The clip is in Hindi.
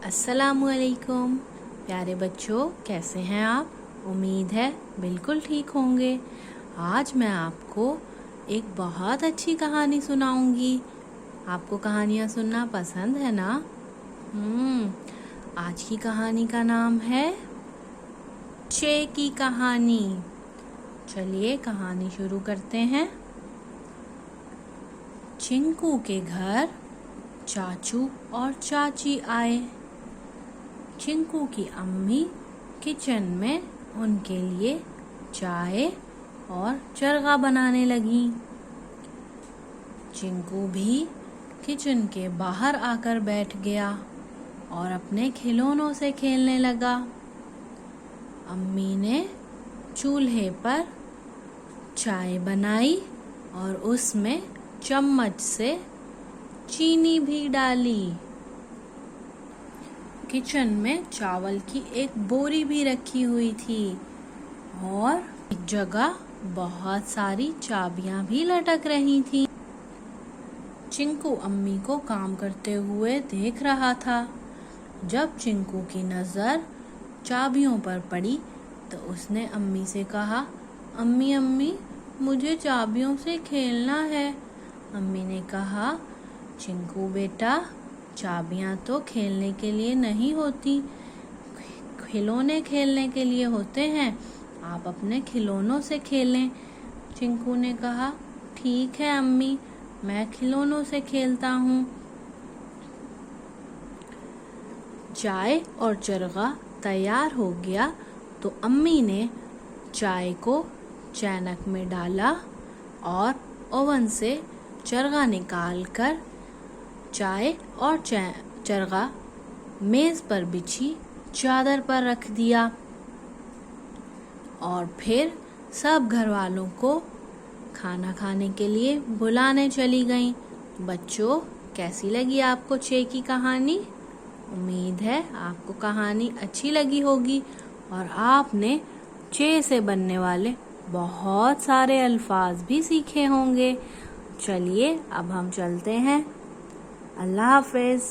अस्सलामुअलैकुम प्यारे बच्चों, कैसे हैं आप? उम्मीद है बिल्कुल ठीक होंगे। आज मैं आपको एक बहुत अच्छी कहानी सुनाऊंगी। आपको कहानियाँ सुनना पसंद है ना? आज की कहानी का नाम है चे की कहानी। चलिए कहानी शुरू करते हैं। चिंकू के घर चाचू और चाची आए। चिंकू की अम्मी किचन में उनके लिए चाय और चरगा बनाने लगी। चिंकू भी किचन के बाहर आकर बैठ गया और अपने खिलौनों से खेलने लगा। अम्मी ने चूल्हे पर चाय बनाई और उसमें चम्मच से चीनी भी डाली। किचन में चावल की एक बोरी भी रखी हुई थी और एक जगह बहुत सारी चाबियां भी लटक रही थी। चिंकू अम्मी को काम करते हुए देख रहा था। जब चिंकू की नज़र चाबियों पर पड़ी तो उसने अम्मी से कहा, अम्मी अम्मी मुझे चाबियों से खेलना है। अम्मी ने कहा, चिंकू बेटा, चाबियां तो खेलने के लिए नहीं होती, खिलौने खेलने के लिए होते हैं। आप अपने खिलौनों से खेलें। चिंकू ने कहा, ठीक है अम्मी, मैं खिलौनों से खेलता हूँ। चाय और चरगा तैयार हो गया तो अम्मी ने चाय को चैनक में डाला और ओवन से चरगा निकालकर चाय और चरगा मेज पर बिछी चादर पर रख दिया और फिर सब घर वालों को खाना खाने के लिए बुलाने चली गईं। बच्चों, कैसी लगी आपको चे की कहानी? उम्मीद है आपको कहानी अच्छी लगी होगी और आपने चे से बनने वाले बहुत सारे अल्फाज भी सीखे होंगे। चलिए अब हम चलते हैं। अल्लाह हाफ़िज़।